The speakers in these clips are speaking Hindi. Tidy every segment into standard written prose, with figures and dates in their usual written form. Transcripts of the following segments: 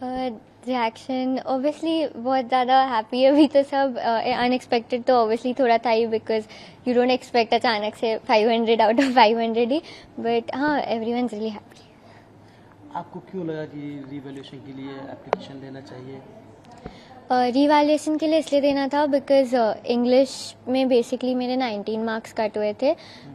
रिएक्शन ऑब्वियसली बहुत ज़्यादा हैप्पी है अभी तो सब अनएक्सपेक्टेड तो ऑब्वियसली थोड़ा था ही बिकॉज यू डोंट एक्सपेक्ट अचानक से 500 आउट ऑफ 500 ही बट हाँ एवरीवन इज रियली हैप्पी। आपको क्यों लगा कि रिवैल्यूएशन के लिए एप्लीकेशन देना चाहिए? रिवैल्यूएशन के लिए इसलिए देना था बिकॉज इंग्लिश में बेसिकली मेरे 19 मार्क्स कट हुए थे,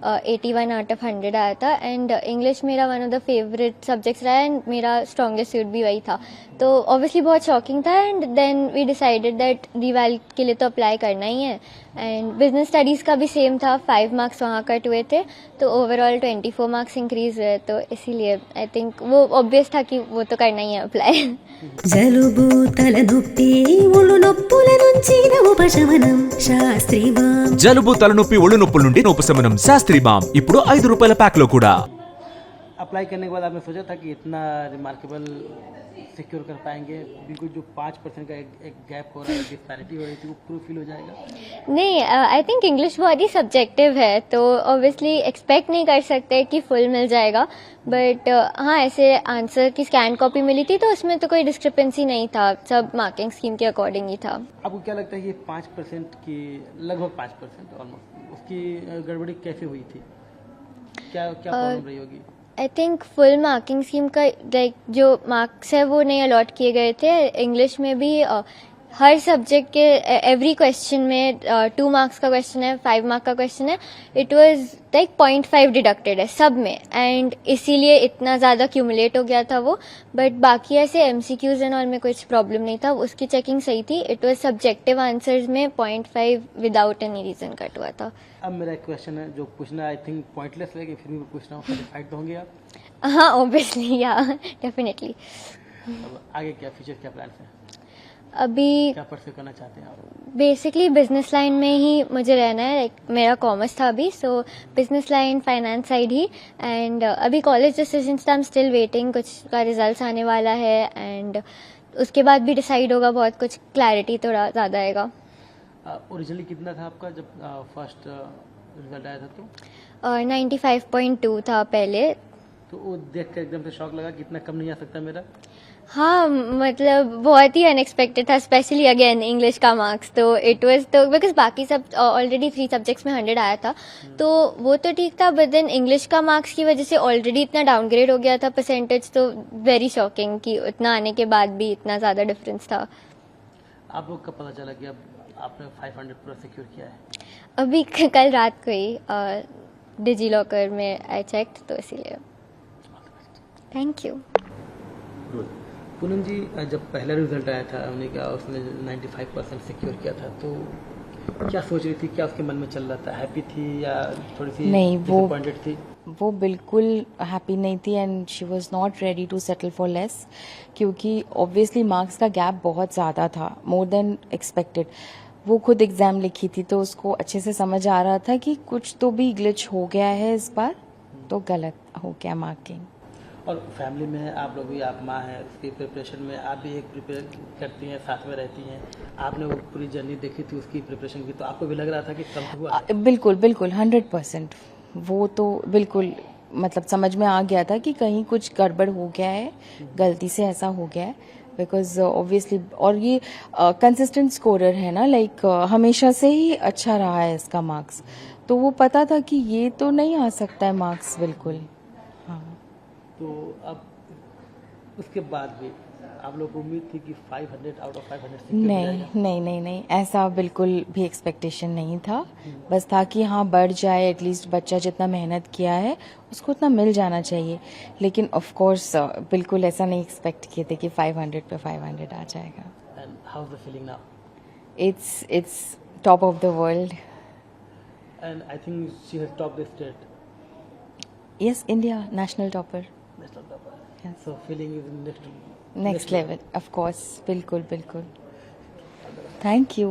81 आउट ऑफ 100 आया था एंड इंग्लिश मेरा one of the favourite subjects रहा एंड मेरा स्ट्रॉन्गेस्ट सूट भी वही था, तो ऑब्वियसली बहुत शॉकिंग था and then we decided that reval के लिए तो अप्लाई करना ही है एंड बिजनेस स्टडीज़ का भी सेम था, 5 मार्क्स वहाँ कट हुए थे तो ओवरऑल 24 मार्क्स इंक्रीज हुए, तो इसीलिए आई थिंक वो ऑब्वियस था कि वो तो करना ही है अप्लाई। జలుబు తలనొప్పి ఒళ్ళు నొప్పుల నుంచి ఉపశమనం శాస్త్రి బామ్ జలుబు తలనొప్పి ఒళ్ళు నొప్పుల నుండి ఉపశమనం శాస్త్రి బామ్ ఇప్పుడు ₹5 ప్యాక్ లో కూడా। अप्लाई करने के बाद आपने सोचा था कि इतना रिमार्केबल सिक्योर कर पाएंगे? बिल्कुल जो 5% का एक गैप हो रहा है, डिस्पैरिटी हो रही थी, वो प्रूफ फील हो जाएगा? नहीं, आई थिंक इंग्लिश बहुत ही सब्जेक्टिव है तो ऑब्वियसली एक्सपेक्ट नहीं कर सकते कि फुल मिल जाएगा बट हाँ ऐसे आंसर की स्कैन कॉपी मिली थी तो उसमें तो कोई डिस्क्रिपेंसी नहीं था, सब मार्किंग स्कीम के अकॉर्डिंग ही था। आपको क्या लगता है ये 5% की लगभग 5% ऑलमोस्ट उसकी गड़बड़ी कैसे हुई थी? क्या प्रॉब्लम रही होगी? I think full marking scheme का लाइक जो मार्क्स है वो नहीं अलॉट किए गए थे, इंग्लिश में भी हर सब्जेक्ट के एवरी क्वेश्चन में 2 मार्क्स का क्वेश्चन है, 5 मार्क का क्वेश्चन है, इट वाज लाइक 0.5 डिडक्टेड है सब में एंड इसीलिए इतना ज़्यादा क्यूमुलेट हो गया था वो, बट बाकी ऐसे एमसीक्यूज एंड ऑल में कुछ प्रॉब्लम नहीं था, उसकी चेकिंग सही थी, इट वाज सब्जेक्टिव आंसर्स में 0.5 विदाउट एनी रीज़न कट हुआ था। अब मेरा एक क्वेश्चन है जो पूछना आई थिंक पॉइंटलेस लगे फिर भी मैं पूछ रहा हूँ, सेटिस्फाइड तो होंगे आप? हाँ ऑब्वियसली या डेफिनेटली। अब आगे क्या फ्यूचर क्या प्लान है? अभी क्या परस्यू करना चाहते हैं आप? बेसिकली बिजनेस लाइन में ही मुझे रहना है, लाइक मेरा कॉमर्स था अभी, so business line finance side ही एंड अभी college decision I am still waiting, कुछ का रिजल्ट्स आने वाला है एंड उसके बाद भी डिसाइड होगा, बहुत कुछ क्लैरिटी थोड़ा ज़्यादा आएगा। ओरिजिनली कितना था आपका जब फर्स्ट रिजल्ट आया था? तो 95.2 था पहले। तो वो देख कर एकदम से शॉक लगा कि इतना कम नहीं आ सकता मेरा? हाँ मतलब बहुत ही अनएक्सपेक्टेड था, स्पेशली अगेन इंग्लिश का मार्क्स, तो इट वाज तो बिकॉज बाकी सब ऑलरेडी 3 सब्जेक्ट्स में 100 आया था तो वो तो ठीक था, बट देन इंग्लिश का मार्क्स की वजह से ऑलरेडी इतना डाउनग्रेड हो गया था परसेंटेज, तो वेरी शॉकिंग कि उतना आने के बाद भी इतना ज़्यादा डिफरेंस था। आप लोग कब पता चला कि अब आपने 500 पूरा सिक्योर किया है? अभी कल रात को ही डिजी लॉकर में आई चेक्ड, तो इसीलिए थैंक यू। पूनम जी, जब पहला रिजल्ट आया था उन्हें क्या उसने 95% सिक्योर किया था, तो क्या सोच रही थी, क्या उसके मन में चल रहा था? हैप्पी थी या थोड़ी सी नहीं, डिसअपॉइंटेड थी? वो बिल्कुल हैप्पी नहीं थी and she was not ready to settle for less, क्योंकि ऑब्वियसली मार्क्स का गैप बहुत ज़्यादा था, मोर देन एक्सपेक्टेड। वो खुद एग्ज़ाम लिखी थी तो उसको अच्छे से समझ आ रहा था कि कुछ तो भी ग्लिच हो गया है इस बार, तो गलत हो गया मार्किंग। और फैमिली में आप लोग भी, आप माँ हैं, उसकी प्रिपरेशन में आप भी एक प्रिपेयर करती हैं, साथ में रहती हैं, आपने वो पूरी जर्नी देखी थी उसकी प्रिपरेशन की, तो आपको भी लग रहा था कि कम हुआ? बिल्कुल बिल्कुल 100%। वो तो बिल्कुल मतलब समझ में आ गया था कि कहीं कुछ गड़बड़ हो गया है, गलती से ऐसा हो गया है, बिकॉज ऑब्वियसली और ये कंसिस्टेंट स्कोरर है ना, लाइक हमेशा से ही अच्छा रहा है इसका मार्क्स, तो वो पता था कि ये तो नहीं आ सकता है मार्क्स बिल्कुल। हाँ, तो अब उसके बाद भी आप लोग को उम्मीद थी कि 500 आउट ऑफ 500 सिक्योर हो नहीं जाएगा? नहीं नहीं नहीं, ऐसा बिल्कुल भी एक्सपेक्टेशन नहीं था, बस था कि हाँ बढ़ जाए, एटलीस्ट बच्चा जितना मेहनत किया है उसको उतना मिल जाना चाहिए, लेकिन ऑफ कोर्स बिल्कुल ऐसा नहीं एक्सपेक्ट किए थे कि 500 पे 500 आ जाएगा। And how is the feeling now? Its top of the world. And I think she has top the state. Yes, India national topper. National topper. So feeling is next level, of course, बिल्कुल बिल्कुल। Thank you.